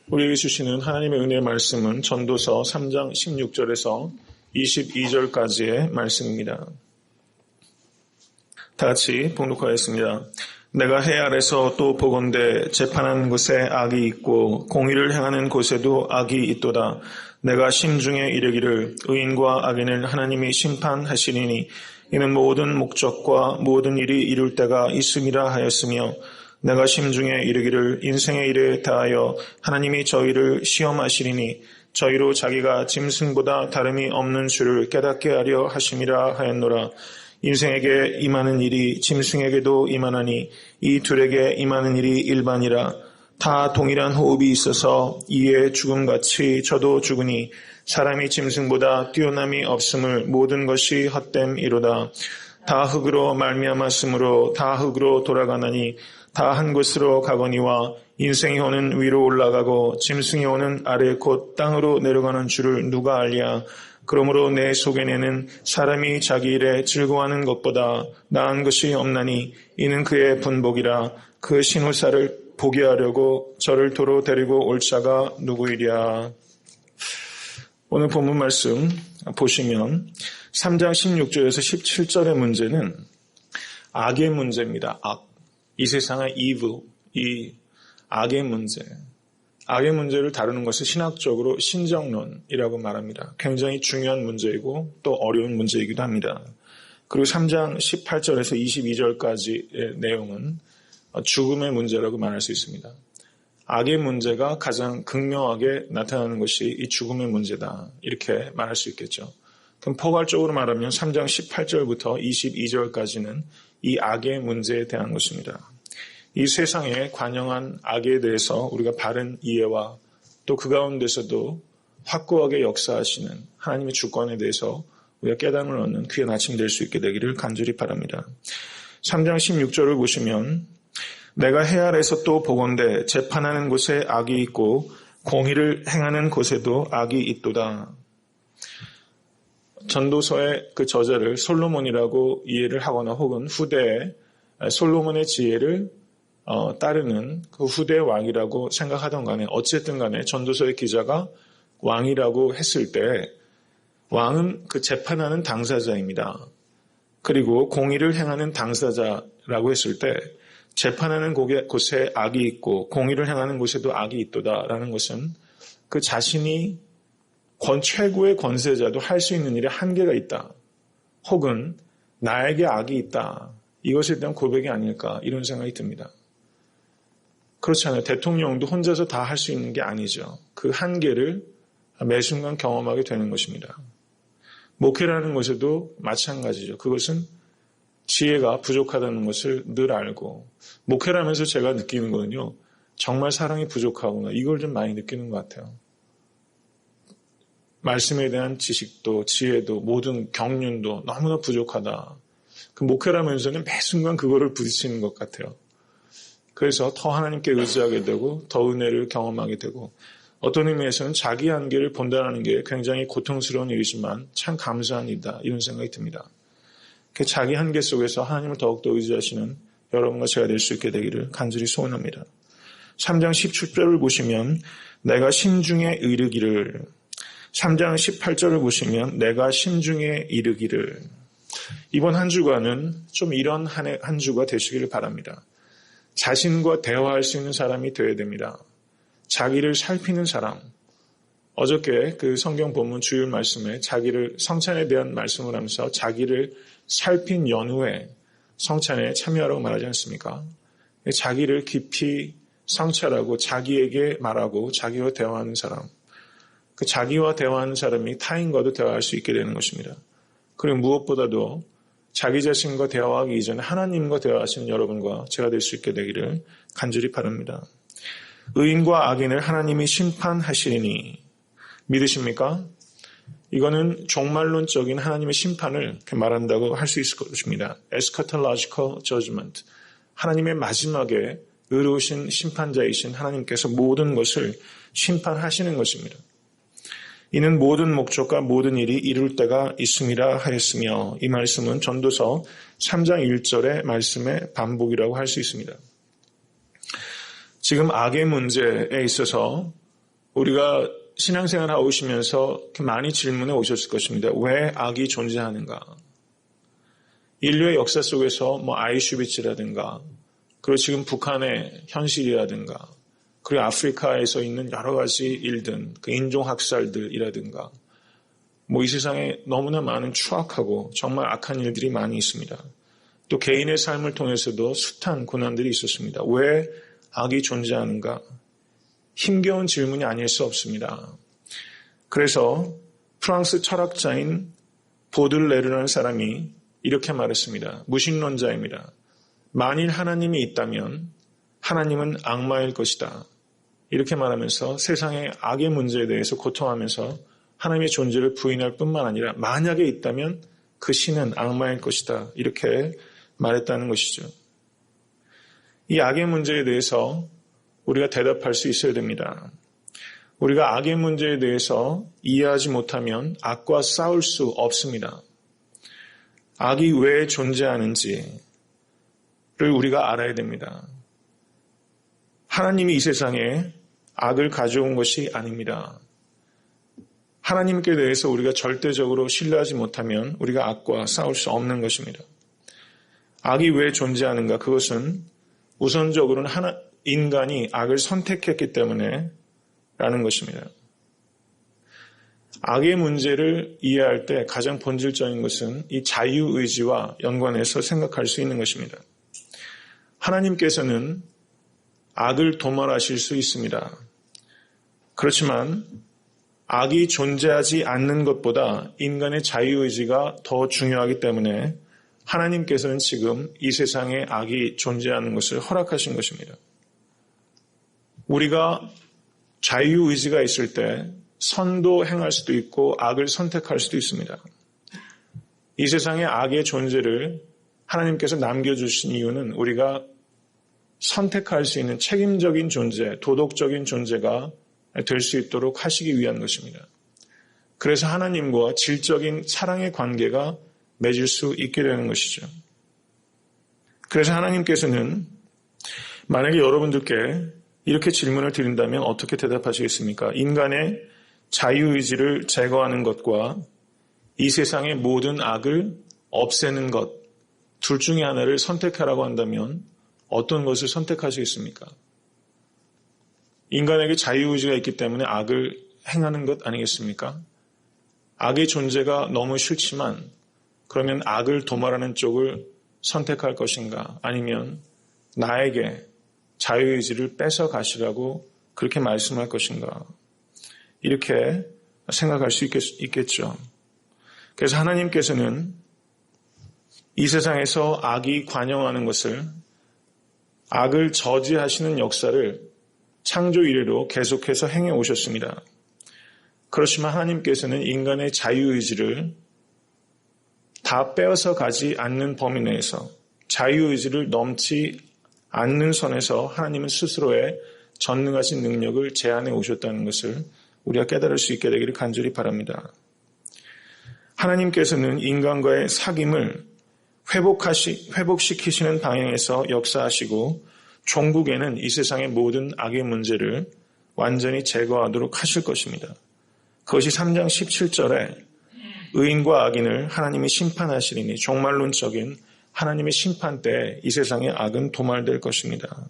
우리에게 주시는 하나님의 은혜의 말씀은 전도서 3장 16절에서 22절까지의 말씀입니다. 다 같이 봉독하겠습니다. 내가 해 아래서 또 보건대 재판하는 곳에 악이 있고 공의를 행하는 곳에도 악이 있도다. 내가 심중에 이르기를 의인과 악인을 하나님이 심판하시리니 이는 모든 목적과 모든 일이 이룰 때가 있음이라 하였으며 내가 심중에 이르기를 인생의 일에 다하여 하나님이 저희를 시험하시리니 저희로 자기가 짐승보다 다름이 없는 줄을 깨닫게 하려 하심이라 하였노라. 인생에게 임하는 일이 짐승에게도 임하나니 이 둘에게 임하는 일이 일반이라. 다 동일한 호흡이 있어서 이에 죽음같이 저도 죽으니 사람이 짐승보다 뛰어남이 없음을 모든 것이 헛됨이로다. 다 흙으로 말미암았으므로 다 흙으로 돌아가나니 다 한 곳으로 가거니와 인생이 오는 위로 올라가고 짐승이 오는 아래 곧 땅으로 내려가는 줄을 누가 알랴. 그러므로 내 속에는 사람이 자기 일에 즐거워하는 것보다 나은 것이 없나니 이는 그의 분복이라. 그 신우사를 보게 하려고 저를 도로 데리고 올 자가 누구이랴. 오늘 본문 말씀 보시면 3장 16절에서 17절의 문제는 악의 문제입니다. 악. 이 세상의 evil, 이 악의 문제. 악의 문제를 다루는 것을 신학적으로 신정론이라고 말합니다. 굉장히 중요한 문제이고 또 어려운 문제이기도 합니다. 그리고 3장 18절에서 22절까지의 내용은 죽음의 문제라고 말할 수 있습니다. 악의 문제가 가장 극명하게 나타나는 것이 이 죽음의 문제다. 이렇게 말할 수 있겠죠. 그럼 포괄적으로 말하면 3장 18절부터 22절까지는 이 악의 문제에 대한 것입니다. 이 세상에 관영한 악에 대해서 우리가 바른 이해와 또 그 가운데서도 확고하게 역사하시는 하나님의 주권에 대해서 우리가 깨달음을 얻는 귀한 아침 될 수 있게 되기를 간절히 바랍니다. 3장 16절을 보시면 내가 해 아래서 또 보건대 재판하는 곳에 악이 있고 공의를 행하는 곳에도 악이 있도다. 전도서의 그 저자를 솔로몬이라고 이해를 하거나 혹은 후대에 솔로몬의 지혜를 따르는 그 후대 왕이라고 생각하던 간에 어쨌든 간에 전도서의 기자가 왕이라고 했을 때 왕은 그 재판하는 당사자입니다. 그리고 공의를 행하는 당사자라고 했을 때 재판하는 곳에 악이 있고 공의를 행하는 곳에도 악이 있도다라는 것은 그 자신이 최고의 권세자도 할 수 있는 일에 한계가 있다. 혹은 나에게 악이 있다. 이것에 대한 고백이 아닐까 이런 생각이 듭니다. 그렇잖아요. 대통령도 혼자서 다 할 수 있는 게 아니죠. 그 한계를 매 순간 경험하게 되는 것입니다. 목회라는 것에도 마찬가지죠. 그것은 지혜가 부족하다는 것을 늘 알고 목회라면서 제가 느끼는 거는요. 정말 사랑이 부족하구나. 이걸 좀 많이 느끼는 것 같아요. 말씀에 대한 지식도 지혜도 모든 경륜도 너무나 부족하다. 그 목회라면서는 매 순간 그거를 부딪히는 것 같아요. 그래서 더 하나님께 의지하게 되고 더 은혜를 경험하게 되고 어떤 의미에서는 자기 한계를 본다는 게 굉장히 고통스러운 일이지만 참 감사한 일이다. 이런 생각이 듭니다. 자기 한계 속에서 하나님을 더욱더 의지하시는 여러분과 제가 될 수 있게 되기를 간절히 소원합니다. 3장 17절을 보시면 내가 심중에 이르기를 3장 18절을 보시면 내가 심중에 이르기를 이번 한 주간은 좀 이런 한 주가 되시기를 바랍니다. 자신과 대화할 수 있는 사람이 되어야 됩니다. 자기를 살피는 사람. 어저께 그 성경 본문 주일 말씀에 자기를 성찬에 대한 말씀을 하면서 자기를 살핀 연후에 성찬에 참여하라고 말하지 않습니까? 자기를 깊이 성찰하고 자기에게 말하고 자기와 대화하는 사람. 그 자기와 대화하는 사람이 타인과도 대화할 수 있게 되는 것입니다. 그리고 무엇보다도 자기 자신과 대화하기 이전에 하나님과 대화하시는 여러분과 제가 될 수 있게 되기를 간절히 바랍니다. 의인과 악인을 하나님이 심판하시리니 믿으십니까? 이거는 종말론적인 하나님의 심판을 말한다고 할 수 있을 것입니다. Eschatological judgment. 하나님의 마지막에 의로우신 심판자이신 하나님께서 모든 것을 심판하시는 것입니다. 이는 모든 목적과 모든 일이 이룰 때가 있음이라 하였으며 이 말씀은 전도서 3장 1절의 말씀의 반복이라고 할 수 있습니다. 지금 악의 문제에 있어서 우리가 신앙생활 하고 오시면서 많이 질문해 오셨을 것입니다. 왜 악이 존재하는가? 인류의 역사 속에서 아이슈비츠라든가, 그리고 지금 북한의 현실이라든가, 그리고 아프리카에서 있는 여러 가지 일들, 그 인종학살들이라든가, 이 세상에 너무나 많은 추악하고 정말 악한 일들이 많이 있습니다. 또 개인의 삶을 통해서도 숱한 고난들이 있었습니다. 왜 악이 존재하는가? 힘겨운 질문이 아닐 수 없습니다. 그래서 프랑스 철학자인 보들레르라는 사람이 이렇게 말했습니다. 무신론자입니다. 만일 하나님이 있다면 하나님은 악마일 것이다. 이렇게 말하면서 세상의 악의 문제에 대해서 고통하면서 하나님의 존재를 부인할 뿐만 아니라 만약에 있다면 그 신은 악마일 것이다. 이렇게 말했다는 것이죠. 이 악의 문제에 대해서 우리가 대답할 수 있어야 됩니다. 우리가 악의 문제에 대해서 이해하지 못하면 악과 싸울 수 없습니다. 악이 왜 존재하는지를 우리가 알아야 됩니다. 하나님이 이 세상에 악을 가져온 것이 아닙니다. 하나님께 대해서 우리가 절대적으로 신뢰하지 못하면 우리가 악과 싸울 수 없는 것입니다. 악이 왜 존재하는가? 그것은 우선적으로는 인간이 악을 선택했기 때문에 라는 것입니다. 악의 문제를 이해할 때 가장 본질적인 것은 이 자유의지와 연관해서 생각할 수 있는 것입니다. 하나님께서는 악을 도말하실 수 있습니다. 그렇지만 악이 존재하지 않는 것보다 인간의 자유의지가 더 중요하기 때문에 하나님께서는 지금 이 세상에 악이 존재하는 것을 허락하신 것입니다. 우리가 자유의지가 있을 때 선도 행할 수도 있고 악을 선택할 수도 있습니다. 이 세상에 악의 존재를 하나님께서 남겨주신 이유는 우리가 선택할 수 있는 책임적인 존재, 도덕적인 존재가 될 수 있도록 하시기 위한 것입니다. 그래서 하나님과 질적인 사랑의 관계가 맺을 수 있게 되는 것이죠. 그래서 하나님께서는 만약에 여러분들께 이렇게 질문을 드린다면 어떻게 대답하시겠습니까? 인간의 자유의지를 제거하는 것과 이 세상의 모든 악을 없애는 것, 둘 중에 하나를 선택하라고 한다면 어떤 것을 선택하시겠습니까? 인간에게 자유의지가 있기 때문에 악을 행하는 것 아니겠습니까? 악의 존재가 너무 싫지만 그러면 악을 도말하는 쪽을 선택할 것인가? 아니면 나에게 자유의지를 뺏어 가시라고 그렇게 말씀할 것인가? 이렇게 생각할 수 있겠죠. 그래서 하나님께서는 이 세상에서 악이 관영하는 것을, 악을 저지하시는 역사를 창조 이래로 계속해서 행해 오셨습니다. 그렇지만 하나님께서는 인간의 자유의지를 다 빼어서 가지 않는 범위 내에서, 자유의지를 넘지 않는 선에서 하나님은 스스로의 전능하신 능력을 제한해 오셨다는 것을 우리가 깨달을 수 있게 되기를 간절히 바랍니다. 하나님께서는 인간과의 사귐을 회복시키시는 방향에서 역사하시고 종국에는 이 세상의 모든 악의 문제를 완전히 제거하도록 하실 것입니다. 그것이 3장 17절에 의인과 악인을 하나님이 심판하시리니 종말론적인 하나님의 심판 때 이 세상의 악은 도말될 것입니다.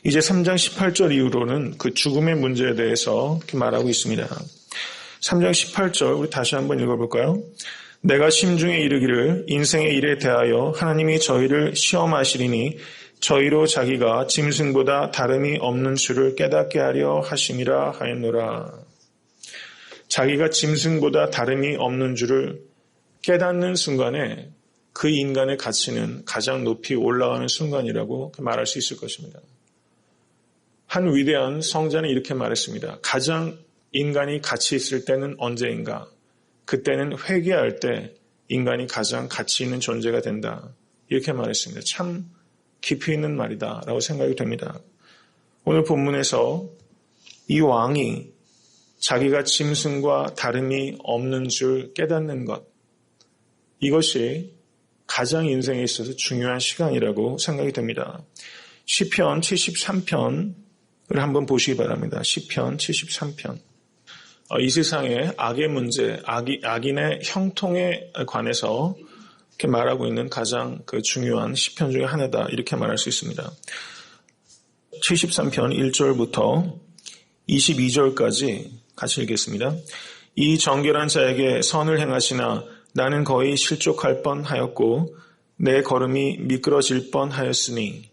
이제 3장 18절 이후로는 그 죽음의 문제에 대해서 이렇게 말하고 있습니다. 3장 18절 우리 다시 한번 읽어볼까요? 내가 심중에 이르기를 인생의 일에 대하여 하나님이 저희를 시험하시리니 저희로 자기가 짐승보다 다름이 없는 줄을 깨닫게 하려 하심이라 하였노라. 자기가 짐승보다 다름이 없는 줄을 깨닫는 순간에 그 인간의 가치는 가장 높이 올라가는 순간이라고 말할 수 있을 것입니다. 한 위대한 성자는 이렇게 말했습니다. 가장 인간이 가치 있을 때는 언제인가? 그때는 회개할 때 인간이 가장 가치 있는 존재가 된다. 이렇게 말했습니다. 참 깊이 있는 말이다 라고 생각이 됩니다. 오늘 본문에서 이 왕이 자기가 짐승과 다름이 없는 줄 깨닫는 것, 이것이 가장 인생에 있어서 중요한 시간이라고 생각이 됩니다. 시편 73편 한번 보시기 바랍니다. 시편 73편. 이 세상의 악의 문제, 악인의 형통에 관해서 이렇게 말하고 있는 가장 중요한 시편 중에 하나다, 이렇게 말할 수 있습니다. 73편 1절부터 22절까지 같이 읽겠습니다. 이 정결한 자에게 선을 행하시나 나는 거의 실족할 뻔하였고 내 걸음이 미끄러질 뻔하였으니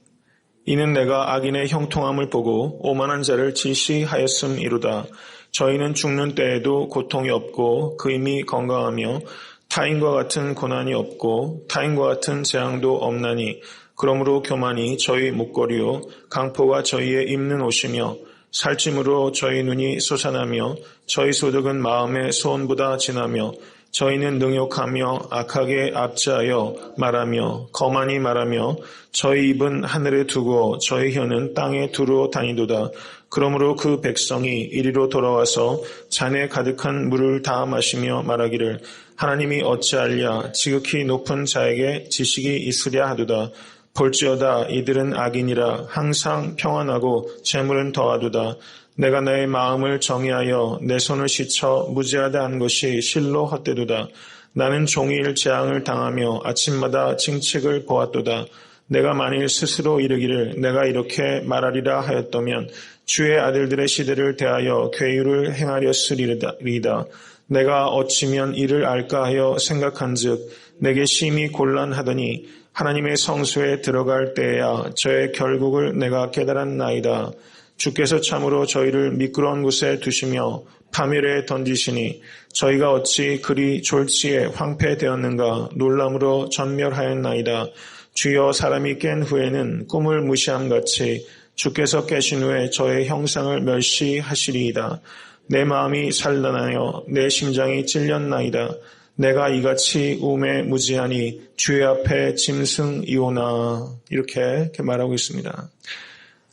이는 내가 악인의 형통함을 보고 오만한 자를 질시하였음이로다. 저희는 죽는 때에도 고통이 없고 그 힘이 건강하며 타인과 같은 고난이 없고 타인과 같은 재앙도 없나니 그러므로 교만이 저희 목걸이요 강포가 저희의 입는 옷이며 살찜으로 저희 눈이 솟아나며 저희 소득은 마음의 소원보다 진하며 저희는 능욕하며 악하게 압제하여 말하며 거만히 말하며 저희 입은 하늘에 두고 저희 혀는 땅에 두루 다니도다. 그러므로 그 백성이 이리로 돌아와서 잔에 가득한 물을 다 마시며 말하기를 하나님이 어찌하랴 지극히 높은 자에게 지식이 있으랴 하도다. 볼지어다 이들은 악인이라 항상 평안하고 재물은 더하도다. 내가 나의 마음을 정의하여 내 손을 씻어 무죄하다 한 것이 실로 헛되도다. 나는 종일 재앙을 당하며 아침마다 징책을 보았도다. 내가 만일 스스로 이르기를 내가 이렇게 말하리라 하였다면 주의 아들들의 시대를 대하여 괴유를 행하렸으리이다. 내가 어찌면 이를 알까 하여 생각한즉 내게 심히 곤란하더니 하나님의 성소에 들어갈 때에야 저의 결국을 내가 깨달았나이다. 주께서 참으로 저희를 미끄러운 곳에 두시며 파멸에 던지시니 저희가 어찌 그리 졸지에 황폐되었는가 놀람으로 전멸하였나이다. 주여 사람이 깬 후에는 꿈을 무시함같이 주께서 깨신 후에 저의 형상을 멸시하시리이다. 내 마음이 산란하여 내 심장이 찔렸나이다. 내가 이같이 우매 무지하니 주의 앞에 짐승이오나. 이렇게 말하고 있습니다.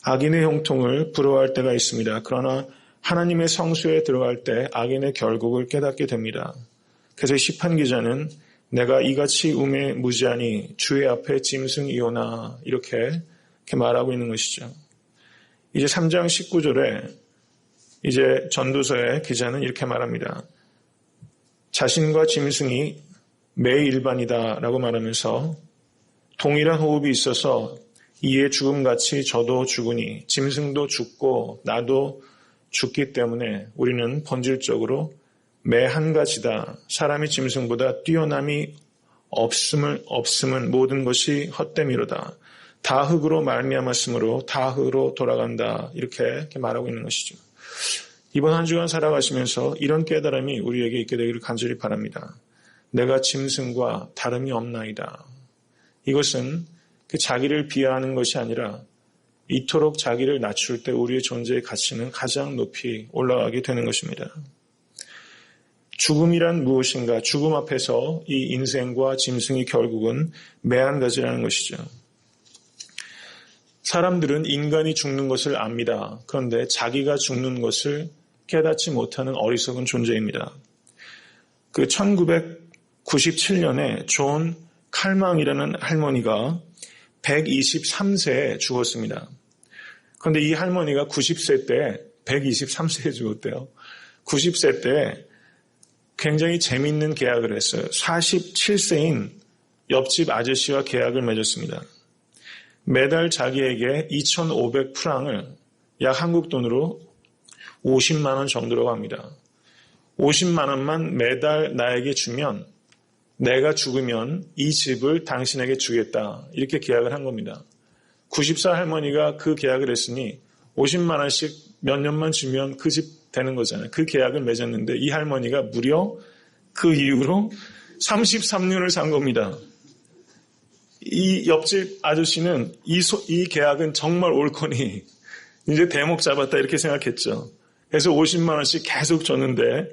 악인의 형통을 부러워할 때가 있습니다. 그러나 하나님의 성소에 들어갈 때 악인의 결국을 깨닫게 됩니다. 그래서 시편 기자는 내가 이같이 우매 무지하니 주의 앞에 짐승이오나 이렇게 말하고 있는 것이죠. 이제 3장 19절에 이제 전도서의 기자는 이렇게 말합니다. 자신과 짐승이 매일반이다라고 말하면서 동일한 호흡이 있어서 이에 죽음같이 저도 죽으니 짐승도 죽고 나도 죽기 때문에 우리는 본질적으로 매 한 가지다. 사람이 짐승보다 뛰어남이 없음은 모든 것이 헛됨이로다. 다 흙으로 말미암았으므로 다 흙으로 돌아간다. 이렇게 말하고 있는 것이죠. 이번 한 주간 살아가시면서 이런 깨달음이 우리에게 있게 되기를 간절히 바랍니다. 내가 짐승과 다름이 없나이다. 이것은 그 자기를 비하하는 것이 아니라 이토록 자기를 낮출 때 우리의 존재의 가치는 가장 높이 올라가게 되는 것입니다. 죽음이란 무엇인가? 죽음 앞에서 이 인생과 짐승이 결국은 매한 가지라는 것이죠. 사람들은 인간이 죽는 것을 압니다. 그런데 자기가 죽는 것을 깨닫지 못하는 어리석은 존재입니다. 그 1997년에 존 칼망이라는 할머니가 123세에 죽었습니다. 그런데 이 할머니가 90세 때 123세에 죽었대요. 90세 때 굉장히 재미있는 계약을 했어요. 47세인 옆집 아저씨와 계약을 맺었습니다. 매달 자기에게 2,500프랑을 약 한국 돈으로 50만 원 정도라고 합니다. 50만 원만 매달 나에게 주면 내가 죽으면 이 집을 당신에게 주겠다. 이렇게 계약을 한 겁니다. 90살 할머니가 그 계약을 했으니 50만 원씩 몇 년만 주면 그 집 되는 거잖아요. 그 계약을 맺었는데 이 할머니가 무려 그 이후로 33년을 산 겁니다. 이 옆집 아저씨는 이 계약은 정말 옳거니 이제 대목 잡았다 이렇게 생각했죠. 그래서 50만 원씩 계속 줬는데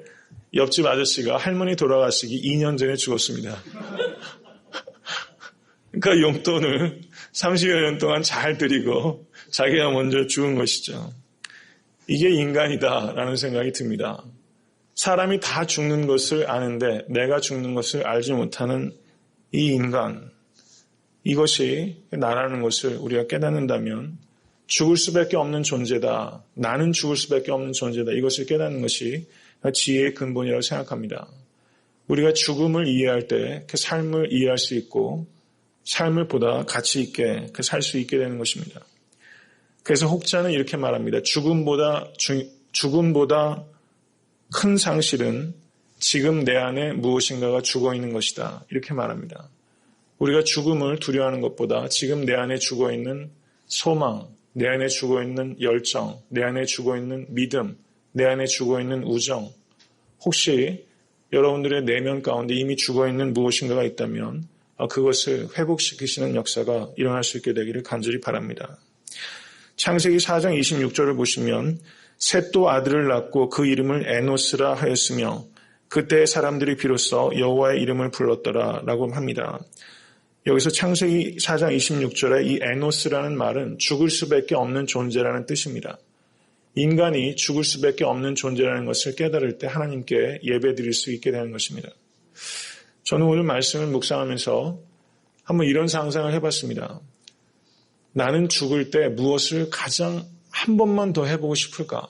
옆집 아저씨가 할머니 돌아가시기 2년 전에 죽었습니다. 그러니까 용돈을 30여 년 동안 잘 드리고 자기가 먼저 죽은 것이죠. 이게 인간이다라는 생각이 듭니다. 사람이 다 죽는 것을 아는데 내가 죽는 것을 알지 못하는 이 인간, 이것이 나라는 것을 우리가 깨닫는다면 죽을 수밖에 없는 존재다. 나는 죽을 수밖에 없는 존재다. 이것을 깨닫는 것이 지혜의 근본이라고 생각합니다. 우리가 죽음을 이해할 때 그 삶을 이해할 수 있고 삶을 보다 가치 있게 살 수 있게 되는 것입니다. 그래서 혹자는 이렇게 말합니다. 죽음보다 큰 상실은 지금 내 안에 무엇인가가 죽어 있는 것이다. 이렇게 말합니다. 우리가 죽음을 두려워하는 것보다 지금 내 안에 죽어 있는 소망, 내 안에 죽어 있는 열정, 내 안에 죽어 있는 믿음, 내 안에 죽어 있는 우정, 혹시 여러분들의 내면 가운데 이미 죽어 있는 무엇인가가 있다면 그것을 회복시키시는 역사가 일어날 수 있게 되기를 간절히 바랍니다. 창세기 4장 26절을 보시면 셋도 아들을 낳고 그 이름을 에노스라 하였으며 그때의 사람들이 비로소 여호와의 이름을 불렀더라 라고 합니다. 여기서 창세기 4장 26절에 이 에노스라는 말은 죽을 수밖에 없는 존재라는 뜻입니다. 인간이 죽을 수밖에 없는 존재라는 것을 깨달을 때 하나님께 예배드릴 수 있게 되는 것입니다. 저는 오늘 말씀을 묵상하면서 한번 이런 상상을 해봤습니다. 나는 죽을 때 무엇을 가장 한 번만 더 해보고 싶을까?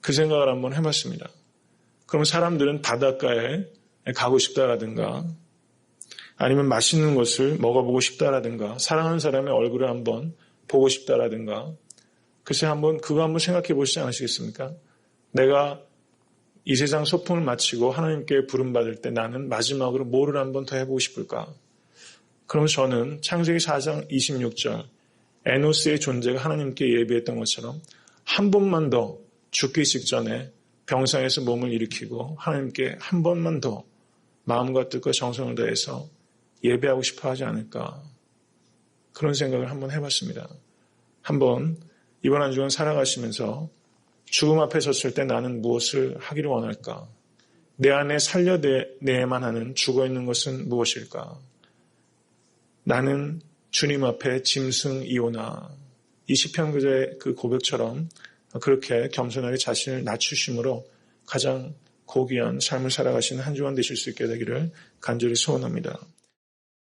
그 생각을 한번 해봤습니다. 그럼 사람들은 바닷가에 가고 싶다라든가 아니면 맛있는 것을 먹어보고 싶다라든가 사랑하는 사람의 얼굴을 한번 보고 싶다라든가 글쎄 그거 한번 생각해 보시지 않으시겠습니까? 내가 이 세상 소풍을 마치고 하나님께 부름받을 때 나는 마지막으로 뭐를 한번 더 해보고 싶을까? 그럼 저는 창세기 4장 26절 에노스의 존재가 하나님께 예배했던 것처럼 한 번만 더 죽기 직전에 병상에서 몸을 일으키고 하나님께 한 번만 더 마음과 뜻과 정성을 다해서 예배하고 싶어 하지 않을까? 그런 생각을 한번 해봤습니다. 한번 이번 한 주간 살아가시면서 죽음 앞에 섰을 때 나는 무엇을 하기를 원할까? 내 안에 살려내야만 하는 죽어있는 것은 무엇일까? 나는 주님 앞에 짐승이오나 이 시편 그자의 그 고백처럼 그렇게 겸손하게 자신을 낮추심으로 가장 고귀한 삶을 살아가시는 한 주간 되실 수 있게 되기를 간절히 소원합니다.